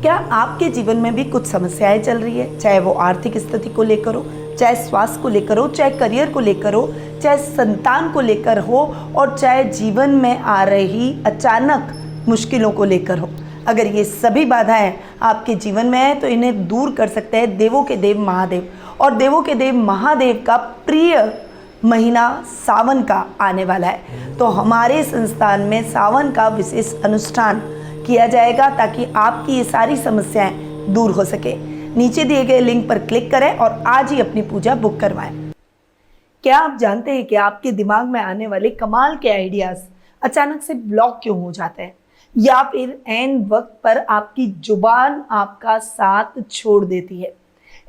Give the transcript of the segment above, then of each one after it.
क्या आपके जीवन में भी कुछ समस्याएं चल रही है, चाहे वो आर्थिक स्थिति को लेकर हो, चाहे स्वास्थ्य को लेकर हो, चाहे करियर को लेकर हो, चाहे संतान को लेकर हो और चाहे जीवन में आ रही अचानक मुश्किलों को लेकर हो। अगर ये सभी बाधाएं आपके जीवन में है तो इन्हें दूर कर सकते हैं देवों के देव महादेव। और देवों के देव महादेव का प्रिय महीना सावन का आने वाला है, तो हमारे संस्थान में सावन का विशेष अनुष्ठान किया जाएगा ताकि आपकी ये सारी समस्याएं दूर हो सके। नीचे दिए गए लिंक पर क्लिक करें और आज ही अपनी पूजा बुक करवाएं। क्या आप जानते हैं कि आपके दिमाग में आने वाले कमाल के आइडियाज अचानक से ब्लॉक क्यों हो जाते हैं, या फिर ऐन वक्त पर आपकी जुबान आपका साथ छोड़ देती है?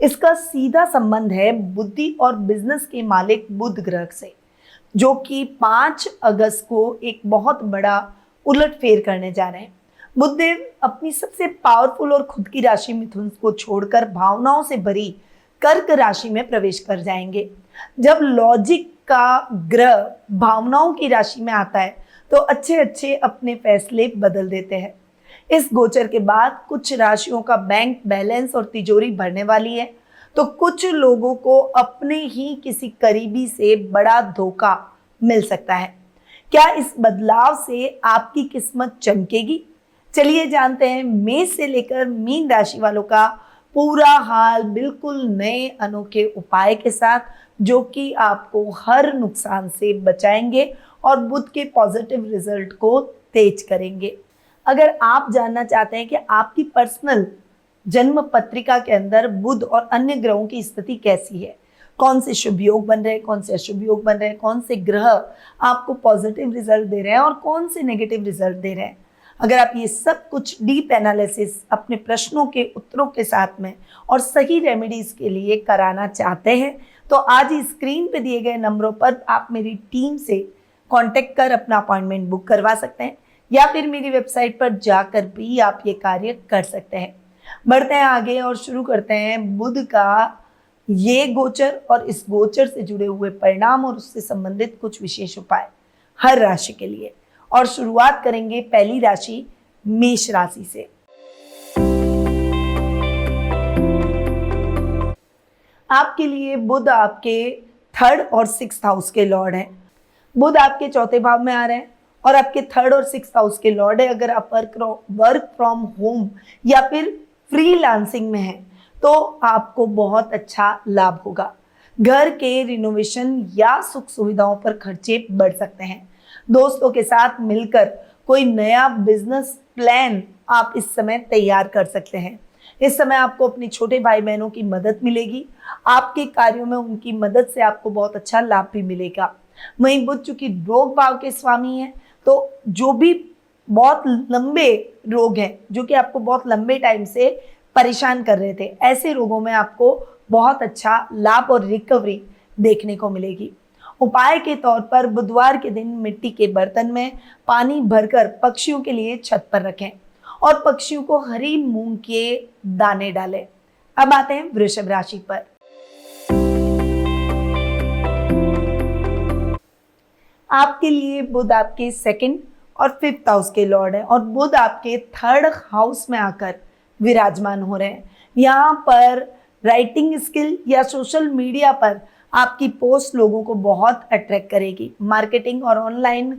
इसका सीधा संबंध है बुद्धि और बिजनेस के मालिक बुध ग्रह से, जो कि 5 अगस्त को एक बहुत बड़ा उलटफेर करने जा रहे हैं। बुधदेव अपनी सबसे पावरफुल और खुद की राशि मिथुन को छोड़कर भावनाओं से भरी कर्क राशि में प्रवेश कर जाएंगे। जब लॉजिक का ग्रह भावनाओं की राशि में आता है तो अच्छे अच्छे अपने फैसले बदल देते हैं। इस गोचर के बाद कुछ राशियों का बैंक बैलेंस और तिजोरी भरने वाली है, तो कुछ लोगों को अपने ही किसी करीबी से बड़ा धोखा मिल सकता है। क्या इस बदलाव से आपकी किस्मत चमकेगी? चलिए जानते हैं मेष से लेकर मीन राशि वालों का पूरा हाल बिल्कुल नए अनोखे उपाय के साथ, जो कि आपको हर नुकसान से बचाएंगे और बुध के पॉजिटिव रिजल्ट को तेज करेंगे। अगर आप जानना चाहते हैं कि आपकी पर्सनल जन्म पत्रिका के अंदर बुध और अन्य ग्रहों की स्थिति कैसी है, कौन से शुभ योग बन रहे हैं, कौन से अशुभ योग बन रहे हैं, कौन से ग्रह आपको पॉजिटिव रिजल्ट दे रहे हैं और कौन से नेगेटिव रिजल्ट दे रहे हैं, अगर आप ये सब कुछ डीप एनालिसिस अपने प्रश्नों के उत्तरों के साथ में और सही रेमेडीज के लिए कराना चाहते हैं, तो आज ही स्क्रीन पे दिए गए नंबरों पर आप मेरी टीम से कांटेक्ट कर अपना अपॉइंटमेंट बुक करवा सकते हैं, या फिर मेरी वेबसाइट पर जाकर भी आप ये कार्य कर सकते हैं। बढ़ते हैं आगे और शुरू करते हैं बुध का ये गोचर और इस गोचर से जुड़े हुए परिणाम और उससे संबंधित कुछ विशेष उपाय हर राशि के लिए। और शुरुआत करेंगे पहली राशि मेष राशि से। आपके लिए बुध आपके 3rd और 6th हाउस के लॉर्ड हैं। बुध आपके 4थे भाव में आ रहे हैं और आपके 3rd और 6th हाउस के लॉर्ड है। अगर आप वर्क फ्रॉम होम या फिर फ्रीलांसिंग में हैं तो आपको बहुत अच्छा लाभ होगा। घर के रिनोवेशन या सुख सुविधाओं पर खर्चे बढ़ सकते हैं। दोस्तों के साथ मिलकर कोई नया बिजनेस प्लान आप इस समय तैयार कर सकते हैं। इस समय आपको अपने छोटे भाई बहनों की मदद मिलेगी। आपके कार्यों में उनकी मदद से आपको बहुत अच्छा लाभ भी मिलेगा। वहीं बुध चूंकि रोग भाव के स्वामी हैं, तो जो भी बहुत लंबे रोग हैं, जो कि आपको बहुत लंबे टाइम से परेशान कर रहे थे, ऐसे रोगों में आपको बहुत अच्छा लाभ और रिकवरी देखने को मिलेगी। उपाय के तौर पर बुधवार के दिन मिट्टी के बर्तन में पानी भरकर पक्षियों के लिए छत पर रखें और पक्षियों को हरी मूंग के दाने डालें। अब आते हैं वृषभ राशि पर। आपके लिए बुध आपके 2nd और 5th हाउस के लॉर्ड हैं और बुध आपके 3rd हाउस में आकर विराजमान हो रहे हैं। यहाँ पर राइटिंग स्किल या सोशल मीडिया पर आपकी पोस्ट लोगों को बहुत अट्रैक्ट करेगी। मार्केटिंग और ऑनलाइन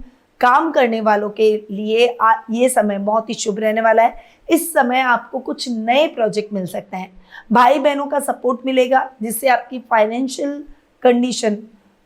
काम करने वालों के लिए ये समय बहुत ही शुभ रहने वाला है। इस समय आपको कुछ नए प्रोजेक्ट मिल सकते हैं। भाई बहनों का सपोर्ट मिलेगा, जिससे आपकी फाइनेंशियल कंडीशन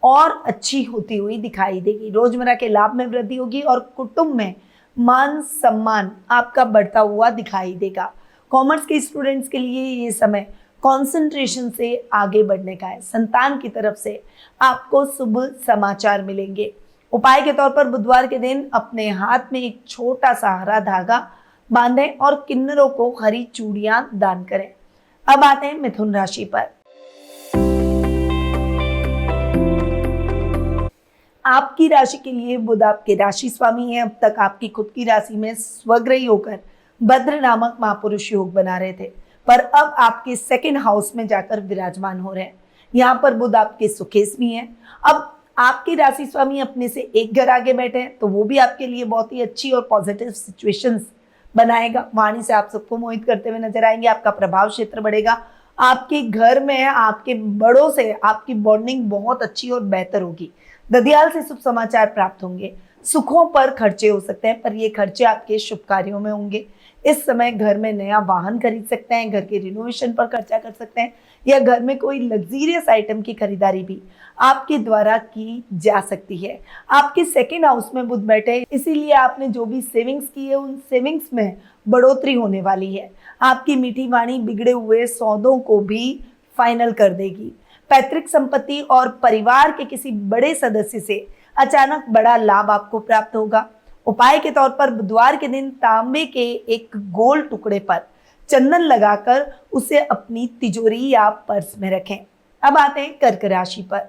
और अच्छी होती हुई दिखाई देगी। रोजमर्रा के लाभ में वृद्धि होगी और कुटुंब में मान सम्मान आपका बढ़ता हुआ दिखाई देगा। कॉमर्स के स्टूडेंट्स के लिए ये समय कंसंट्रेशन से आगे बढ़ने का है। संतान की तरफ से आपको शुभ समाचार मिलेंगे। उपाय के तौर पर बुधवार के दिन अपने हाथ में एक छोटा सा हरा धागा बांधें और किन्नरों को हरी चूड़ियां दान करें। अब आते हैं मिथुन राशि पर। आपकी राशि के लिए बुध आपके राशि स्वामी है। अब तक आपकी खुद की राशि में स्वग्रही होकर भद्र नामक महापुरुष योग बना रहे थे, पर अब आपके 2nd हाउस में जाकर विराजमान हो रहे हैं। यहाँ पर बुध आपके सुखेस्वी हैं। अब आपके राशि स्वामी अपने से एक घर आगे बैठे हैं, तो वो भी आपके लिए बहुत ही अच्छी और पॉजिटिव सिचुएशंस बनाएगा। वाणी से आप सबको मोहित करते हुए नजर आएंगे। आपका प्रभाव क्षेत्र बढ़ेगा। आपके घर में आपके बड़ों से आपकी बॉन्डिंग बहुत अच्छी और बेहतर होगी। ददियाल से शुभ समाचार प्राप्त होंगे। सुखों पर खर्चे हो सकते हैं, पर ये खर्चे आपके शुभ कार्यों में होंगे। इस समय घर में नया वाहन खरीद सकते हैं, घर के रिनोवेशन पर खर्चा कर सकते हैं, या घर में कोई लग्जीरियस आइटम की खरीदारी भी आपके द्वारा की जा सकती है। आपके सेकंड हाउस में बुध बैठे, इसीलिए आपने जो भी सेविंग्स की है उन सेविंग्स में बढ़ोतरी होने वाली है। आपकी मीठी वाणी बिगड़े हुए सौदों को भी फाइनल कर देगी। पैतृक संपत्ति और परिवार के किसी बड़े सदस्य से अचानक बड़ा लाभ आपको प्राप्त होगा। उपाय के तौर पर बुधवार के दिन तांबे के एक गोल टुकड़े पर चंदन लगाकर उसे अपनी तिजोरी या पर्स में रखें। अब आते हैं कर्क राशि पर।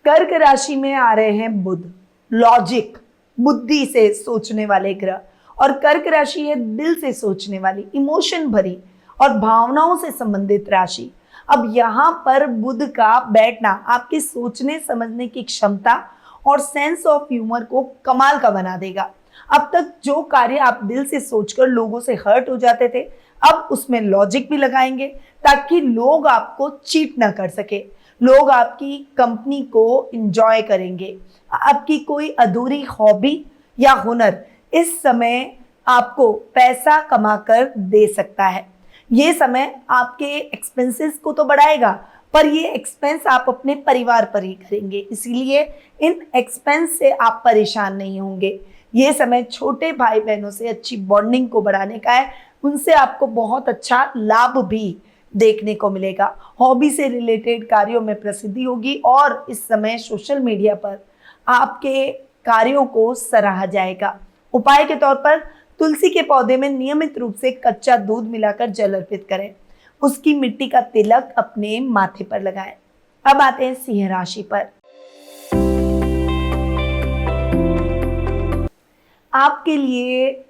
कर्क राशि में आ रहे हैं बुध, लॉजिक, बुद्धि से सोचने वाले ग्रह, और कर्क राशि है दिल से सोचने वाली, इमोशन भरी और भावनाओं से संबंधित राशि। अब यहाँ पर बुध का बैठना आपके सोचने समझने की क्षमता और सेंस ऑफ ह्यूमर को कमाल का बना देगा। अब तक जो कार्य आप दिल से सोचकर लोगों से हर्ट हो जाते थे, अब उसमें लॉजिक भी लगाएंगे ताकि लोग आपको चीट ना कर सके। लोग आपकी कंपनी को एंजॉय करेंगे। आपकी कोई अधूरी हॉबी या हुनर इस समय आपको पैसा कमाकर दे सकता है। ये समय आपके एक्सपेंसेस को तो बढ़ाएगा, पर ये एक्सपेंस आप अपने परिवार पर ही करेंगे, इसीलिए इन एक्सपेंस से आप परेशान नहीं होंगे। ये समय छोटे भाई बहनों से अच्छी बॉन्डिंग को बढ़ाने का है, उनसे आपको बहुत अच्छा लाभ भी देखने को मिलेगा। हॉबी से रिलेटेड कार्यों में प्रसिद्धि होगी और इस समय सोशल मीडिया पर आपके कार्यों को सराहा जाएगा। उपाय के तौर पर तुलसी के पौधे में नियमित रूप से कच्चा दूध मिलाकर जल अर्पित करें। उसकी मिट्टी का तिलक अपने माथे पर लगाएं। अब आते हैं सिंह राशि पर। आपके लिए,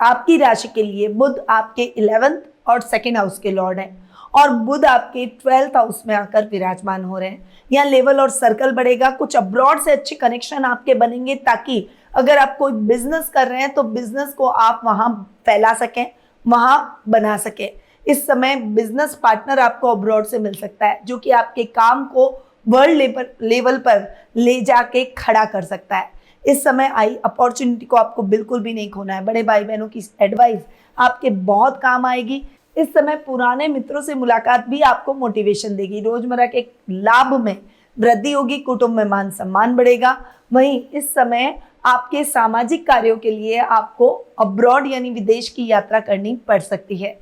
आपकी राशि के लिए बुध आपके 11th और सेकंड हाउस के लॉर्ड हैं, और बुध आपके 12th हाउस में आकर विराजमान हो रहे हैं। यहाँ लेवल और सर्कल बढ़ेगा। कुछ अब्रॉड से अच्छे कनेक्शन आपके बनेंगे, ताकि अगर आप कोई बिजनेस कर रहे हैं तो बिजनेस को आप वहां फैला सकें, वहां बना सकें। इस समय बिजनेस पार्टनर आपको अब्रॉड से मिल सकता है, जो कि आपके काम को वर्ल्ड लेवल पर ले जाके खड़ा कर सकता है। इस समय आई अपॉर्चुनिटी को आपको बिल्कुल भी नहीं खोना है। बड़े भाई बहनों की एडवाइस आपके बहुत काम आएगी। इस समय पुराने मित्रों से मुलाकात भी आपको मोटिवेशन देगी। रोजमर्रा के लाभ में वृद्धि होगी। कुटुंब में मान सम्मान बढ़ेगा। वहीं इस समय आपके सामाजिक कार्यों के लिए आपको अब्रॉड यानी विदेश की यात्रा करनी पड़ सकती है।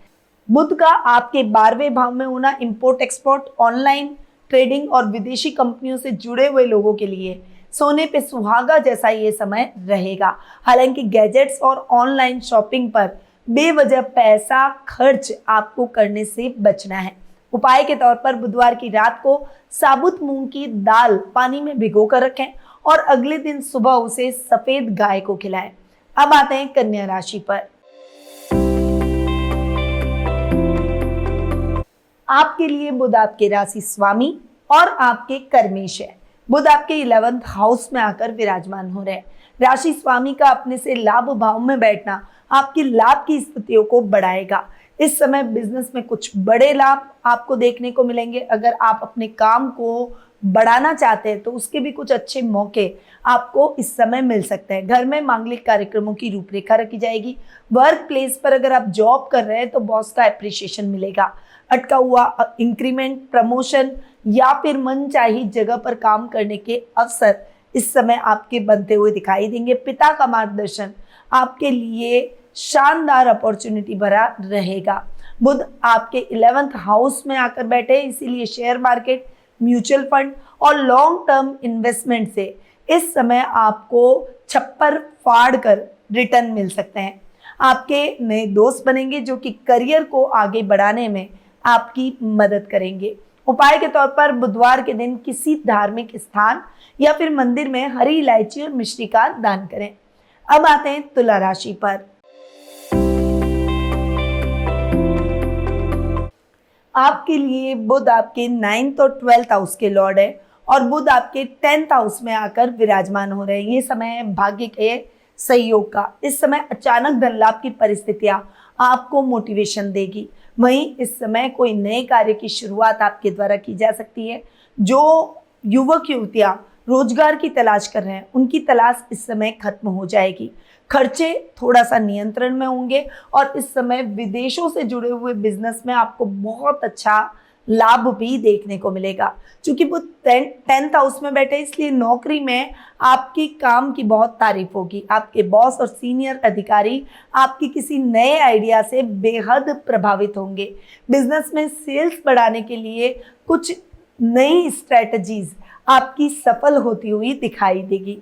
बुध का आपके 12वें भाव में होना इंपोर्ट एक्सपोर्ट, ऑनलाइन ट्रेडिंग और विदेशी कंपनियों से जुड़े हुए लोगों के लिए सोने पे सुहागा जैसा ये समय रहेगा। हालांकि गैजेट्स और ऑनलाइन शॉपिंग पर बेवजह पैसा खर्च आपको करने से बचना है। उपाय के तौर पर बुधवार की रात को साबुत मूंग की दाल पानी में भिगो कर रखें और अगले दिन सुबह उसे सफेद गाय को खिलाएं। अब आते हैं कन्या राशि पर। आपके लिए बुध आपके राशि स्वामी और आपके कर्मेश है। बुध आपके 11th हाउस में आकर विराजमान हो रहे हैं। राशि स्वामी का अपने से लाभ भाव में बैठना आपकी लाभ की स्थितियों को बढ़ाएगा। इस समय बिजनेस में कुछ बड़े लाभ आपको देखने को मिलेंगे। अगर आप अपने काम को बढ़ाना चाहते हैं तो उसके भी कुछ अच्छे मौके आपको इस समय मिल सकते हैं। घर में मांगलिक कार्यक्रमों की रूपरेखा रखी जाएगी। वर्क प्लेस पर अगर आप जॉब कर रहे हैं तो बॉस का एप्रिशिएशन मिलेगा। अटका हुआ इंक्रीमेंट, प्रमोशन या फिर मनचाही जगह पर काम करने के अवसर इस समय आपके बनते हुए दिखाई देंगे। पिता का मार्गदर्शन आपके लिए शानदार अपॉर्चुनिटी भरा रहेगा। बुध आपके 11th हाउस में आकर बैठे, इसीलिए शेयर मार्केट, म्यूचुअल फंड और लॉन्ग टर्म इन्वेस्टमेंट से इस समय आपको छप्पर फाड़ कर रिटर्न मिल सकते हैं। आपके नए दोस्त बनेंगे जो कि करियर को आगे बढ़ाने में आपकी मदद करेंगे। उपाय के तौर पर बुधवार के दिन किसी धार्मिक स्थान या फिर मंदिर में हरी इलायची और मिश्री का दान करें। अब आते हैं तुला राशि पर। आपके लिए बुध आपके 9th और 12th हाउस के लॉर्ड है और बुध आपके 10th हाउस में आकर विराजमान हो रहे हैं। ये समय है भाग्य के सहयोग का। इस समय अचानक धन लाभ की परिस्थितियां आपको मोटिवेशन देगी। वहीं इस समय कोई नए कार्य की शुरुआत आपके द्वारा की जा सकती है। जो युवक युवतियां रोजगार की तलाश कर रहे हैं, उनकी तलाश इस समय खत्म हो जाएगी। खर्चे थोड़ा सा नियंत्रण में होंगे और इस समय विदेशों से जुड़े हुए बिजनेस में आपको बहुत अच्छा लाभ भी देखने को मिलेगा। क्योंकि वो 10th हाउस में बैठे, इसलिए नौकरी में आपकी काम की बहुत तारीफ होगी। आपके बॉस और सीनियर अधिकारी आपकी किसी नए आइडिया से बेहद प्रभावित होंगे। बिजनेस में सेल्स बढ़ाने के लिए कुछ नई स्ट्रेटजीज आपकी सफल होती हुई दिखाई देगी।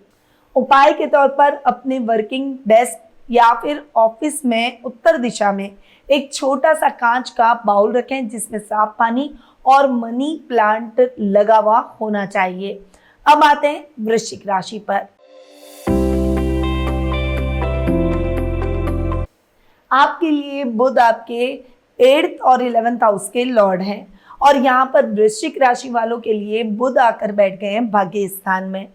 उपाय के तौर पर अपने वर्किंग डेस्क या फिर ऑफिस में उत्तर दिशा में एक छोटा सा कांच का बाउल रखें जिसमें साफ पानी और मनी प्लांट लगा हुआ होना चाहिए। अब आते हैं वृश्चिक राशि पर। आपके लिए बुध आपके 8th और 11th हाउस के लॉर्ड हैं और यहाँ पर वृश्चिक राशि वालों के लिए बुध आकर बैठ गए हैं भाग्य स्थान में।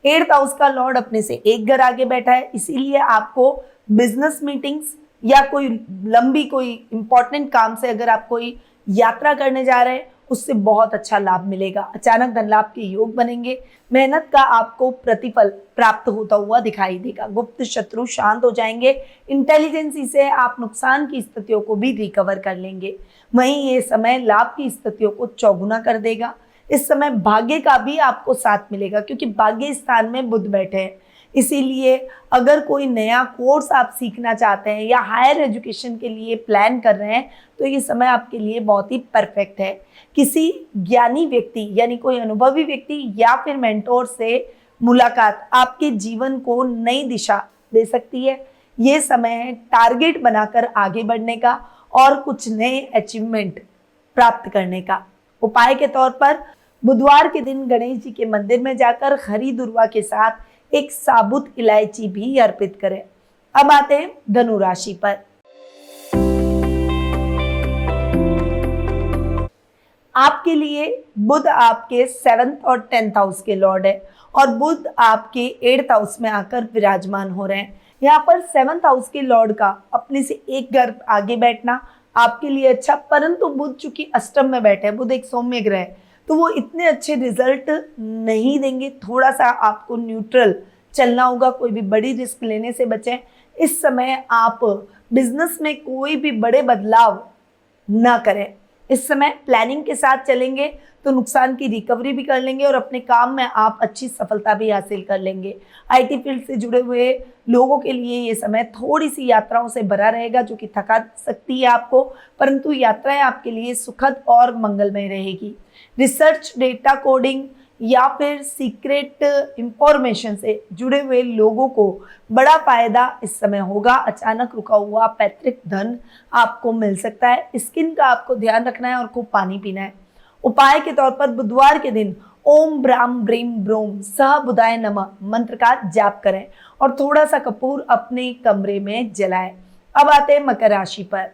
8th हाउस का लॉर्ड अपने से एक घर आगे बैठा है, इसीलिए आपको बिजनेस मीटिंग्स या कोई लंबी कोई इंपॉर्टेंट काम से अगर आप कोई यात्रा करने जा रहे हैं, उससे बहुत अच्छा लाभ मिलेगा। अचानक धन लाभ के योग बनेंगे। मेहनत का आपको प्रतिफल प्राप्त होता हुआ दिखाई देगा। गुप्त शत्रु शांत हो जाएंगे। इंटेलिजेंसी से आप नुकसान की स्थितियों को भी रिकवर कर लेंगे। वहीं ये समय लाभ की स्थितियों को चौगुना कर देगा। इस समय भाग्य का भी आपको साथ मिलेगा क्योंकि भाग्य स्थान में बुध बैठे हैं। इसीलिए अगर कोई नया कोर्स आप सीखना चाहते हैं या हायर एजुकेशन के लिए प्लान कर रहे हैं तो ये समय आपके लिए बहुत ही परफेक्ट है। किसी ज्ञानी व्यक्ति यानी कोई अनुभवी व्यक्ति या फिर मेंटोर से मुलाकात आपके जीवन को नई दिशा दे सकती है। ये समय है टारगेट बनाकर आगे बढ़ने का और कुछ नए अचीवमेंट प्राप्त करने का। उपाय के तौर पर बुधवार के दिन गणेश जी के मंदिर में जाकर हरी दुर्वा के साथ एक साबुत इलायची भी अर्पित करें। अब आते हैं धनु राशि पर। आपके लिए बुध आपके 7th और 10th हाउस के लॉर्ड है और बुध आपके 8th हाउस में आकर विराजमान हो रहे हैं। यहाँ पर 7th हाउस के लॉर्ड का अपने से एक घर आगे बैठना आपके लिए अच्छा, परंतु बुध चूंकि अष्टम में बैठे हैं, बुध एक सौम्य ग्रह है, तो वो इतने अच्छे रिजल्ट नहीं देंगे। थोड़ा सा आपको न्यूट्रल चलना होगा। कोई भी बड़ी रिस्क लेने से बचें। इस समय आप बिजनेस में कोई भी बड़े बदलाव ना करें। इस समय प्लानिंग के साथ चलेंगे तो नुकसान की रिकवरी भी कर लेंगे और अपने काम में आप अच्छी सफलता भी हासिल कर लेंगे। आईटी फील्ड से जुड़े हुए लोगों के लिए ये समय थोड़ी सी यात्राओं से भरा रहेगा जो कि थका सकती है आपको, परंतु यात्राएं आपके लिए सुखद और मंगलमय रहेगी। रिसर्च, डेटा कोडिंग या फिर सीक्रेट इंफॉर्मेशन से जुड़े हुए लोगों को बड़ा फायदा इस समय होगा। अचानक रुका हुआ पैतृक धन आपको मिल सकता है। स्किन का आपको ध्यान रखना है और खूब पानी पीना है। उपाय के तौर पर बुधवार के दिन ओम ब्राम ब्रीम ब्रोम सह बुधाय नमः मंत्र का जाप करें और थोड़ा सा कपूर अपने कमरे में जलाएं। अब आते हैं मकर राशि पर।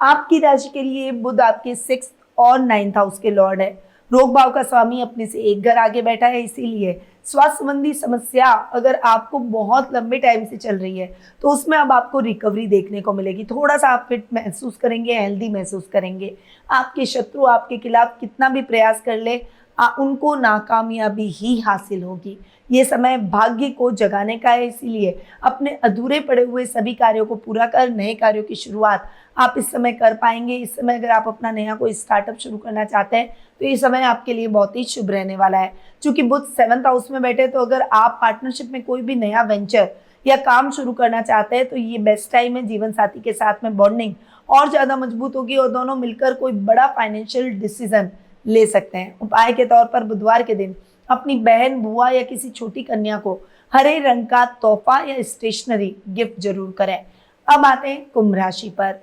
आपकी राशि के लिए बुध आपके 6th और 9th हाउस के लॉर्ड है। रोग भाव का स्वामी अपने से एक घर आगे बैठा है, इसीलिए स्वास्थ्य संबंधी समस्या अगर आपको बहुत लंबे टाइम से चल रही है तो उसमें अब आपको रिकवरी देखने को मिलेगी। थोड़ा सा आप फिट महसूस करेंगे, हेल्दी महसूस करेंगे। आपके शत्रु आपके खिलाफ कितना भी प्रयास कर ले उनको नाकामयाबी ही हासिल होगी। ये समय भाग्य को जगाने का है, इसीलिए अपने अधूरे पड़े हुए सभी कार्यों को पूरा कर नए कार्यों की शुरुआत आप इस समय कर पाएंगे। इस समय अगर आप अपना नया कोई स्टार्टअप शुरू करना चाहते हैं तो ये समय आपके लिए बहुत ही शुभ रहने वाला है। क्योंकि बुध 7th हाउस में बैठे तो अगर आप पार्टनरशिप में कोई भी नया वेंचर या काम शुरू करना चाहते हैं तो ये बेस्ट टाइम है। जीवन साथी के साथ में बॉन्डिंग और ज़्यादा मजबूत होगी और दोनों मिलकर कोई बड़ा फाइनेंशियल डिसीजन ले सकते हैं। उपाय के तौर पर बुधवार के दिन अपनी बहन, बुआ या किसी छोटी कन्या को हरे रंग का तोहफा या स्टेशनरी गिफ्ट जरूर करें। अब आते हैं कुंभ राशि पर।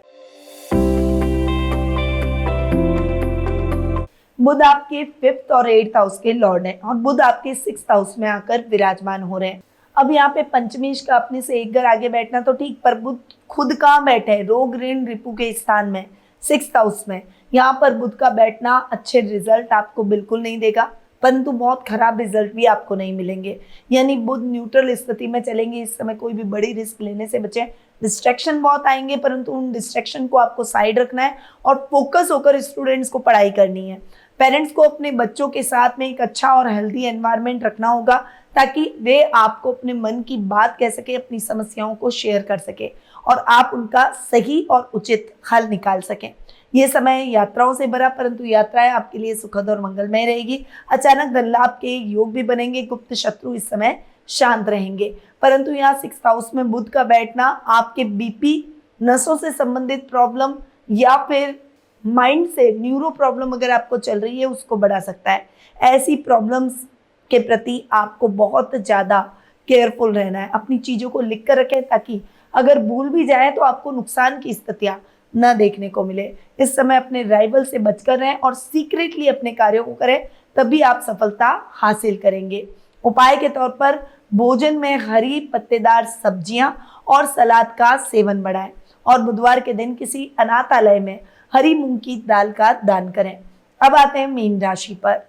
बुध आपके 5th और 8th हाउस के लॉर्ड हैं और बुध आपके 6th हाउस में आकर विराजमान हो रहे हैं। अब यहाँ पे पंचमेश का अपने से एक घर आगे बैठना तो ठीक, पर बुध खुद कहाँ बैठे हैं? रोग ऋण रिपु के स्थान में, 6th हाउस में यहाँ पर बुध का बैठना अच्छे रिजल्ट आपको बिल्कुल नहीं देगा, परंतु बहुत खराब रिजल्ट भी आपको नहीं मिलेंगे। यानी बुध न्यूट्रल स्थिति में चलेंगे। इस समय कोई भी बड़ी रिस्क लेने से बचें। डिस्ट्रैक्शन बहुत आएंगे, परंतु उन डिस्ट्रैक्शन को आपको साइड रखना है और फोकस होकर स्टूडेंट्स को पढ़ाई करनी है। पेरेंट्स को अपने बच्चों के साथ में एक अच्छा और हेल्दी एनवायरनमेंट रखना होगा ताकि वे आपको अपने मन की बात कह सके, अपनी समस्याओं को शेयर कर सके और आप उनका सही और उचित हल निकाल सकें। ये समय यात्राओं से भरा, परंतु यात्राएं आपके लिए सुखद और मंगलमय रहेगी। अचानक धन लाभ के योग भी बनेंगे। गुप्त शत्रु इस समय शांत रहेंगे, परंतु यहाँ 6th हाउस में बुध का बैठना आपके बीपी, नसों से संबंधित प्रॉब्लम या फिर माइंड से न्यूरो प्रॉब्लम अगर आपको चल रही है उसको बढ़ा सकता है। ऐसी प्रॉब्लम्स के प्रति आपको बहुत ज़्यादा केयरफुल रहना है। अपनी चीज़ों को लिख कर रखें ताकि अगर भूल भी जाए तो आपको नुकसान की स्थितियाँ न देखने को मिले। इस समय अपने राइवल से बचकर रहें और सीक्रेटली अपने कार्यों को करें, तभी आप सफलता हासिल करेंगे। उपाय के तौर पर भोजन में हरी पत्तेदार सब्जियां और सलाद का सेवन बढ़ाएं और बुधवार के दिन किसी अनाथालय में हरी मूंग की दाल का दान करें। अब आते हैं मीन राशि पर।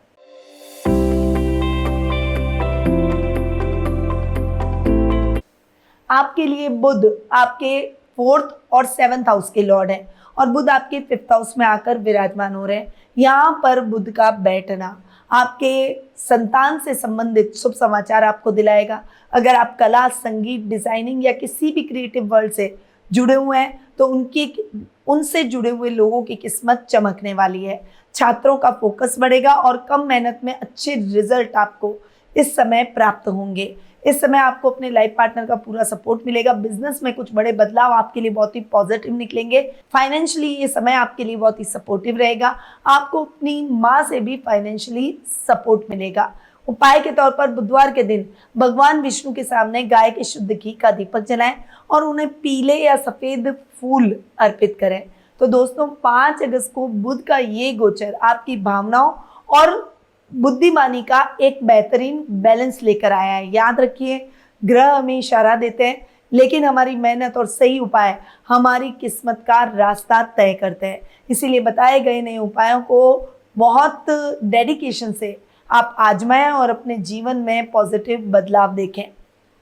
आपके लिए बुध आपके 4th और 7th हाउस के लॉर्ड हैं और बुध आपके 5th हाउस में आकर विराजमान हो रहे हैं। यहाँ पर बुध का बैठना आपके संतान से संबंधित शुभ समाचार आपको दिलाएगा। अगर आप कला, संगीत, डिजाइनिंग या किसी भी क्रिएटिव वर्ल्ड से जुड़े हुए हैं तो उनसे जुड़े हुए लोगों की किस्मत चमकने वाली है। छात्रों का फोकस बढ़ेगा और कम मेहनत में अच्छे रिजल्ट आपको इस समय प्राप्त होंगे। इस समय आपको अपने लाइफ पार्टनर का पूरा सपोर्ट मिलेगा। बिजनेस में कुछ बड़े बदलाव आपके लिए बहुत ही पॉजिटिव निकलेंगे। फाइनेंशियली ये समय आपके लिए बहुत ही सपोर्टिव रहेगा। आपको अपनी माँ से भी फाइनेंशियली सपोर्ट मिलेगा। उपाय के तौर पर बुधवार के दिन भगवान विष्णु के सामने गाय के शुद्ध घी का दीपक जलाएं और उन्हें पीले या सफेद फूल अर्पित करें। तो दोस्तों 5 अगस्त को बुध का ये गोचर आपकी भावनाओं और बुद्धिमानी का एक बेहतरीन बैलेंस लेकर आया है। याद रखिए, ग्रह हमें इशारा देते हैं, लेकिन हमारी मेहनत और सही उपाय हमारी किस्मत का रास्ता तय करते हैं। इसीलिए बताए गए नए उपायों को बहुत डेडिकेशन से आप आजमाएं और अपने जीवन में पॉजिटिव बदलाव देखें।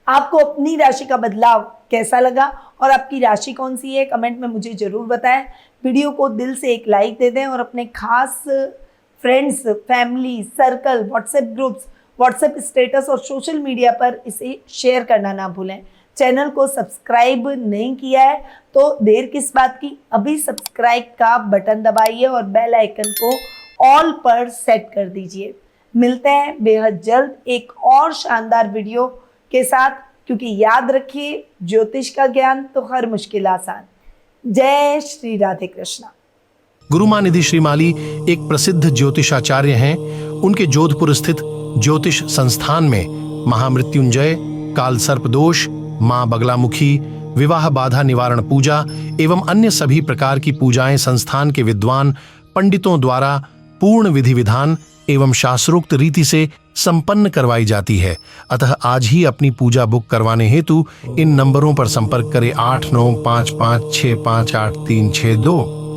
आपको अपनी राशि का बदलाव कैसा लगा और आपकी राशि कौन सी है, कमेंट में मुझे ज़रूर बताएं। वीडियो को दिल से एक लाइक दे दें और अपने खास friends, family, circle, WhatsApp groups, WhatsApp status और सोशल मीडिया पर इसे शेयर करना ना भूलें। चैनल को सब्सक्राइब नहीं किया है तो देर किस बात की, अभी सब्सक्राइब का बटन दबाइए और बेल आइकन को ऑल पर सेट कर दीजिए। मिलते हैं बेहद जल्द एक और शानदार वीडियो के साथ, क्योंकि याद रखिए ज्योतिष का ज्ञान तो हर मुश्किल आसान। जय श्री राधे कृष्णा। गुरुमानिधि श्रीमाली एक प्रसिद्ध ज्योतिषाचार्य हैं। उनके जोधपुर स्थित ज्योतिष संस्थान में महामृत्युंजय, काल सर्प दोष, मां बगलामुखी, विवाह बाधा निवारण पूजा एवं अन्य सभी प्रकार की पूजाएं संस्थान के विद्वान पंडितों द्वारा पूर्ण विधि विधान एवं शास्त्रोक्त रीति से संपन्न करवाई जाती है। अतः आज ही अपनी पूजा बुक करवाने हेतु इन नंबरों पर संपर्क करें 8955658362।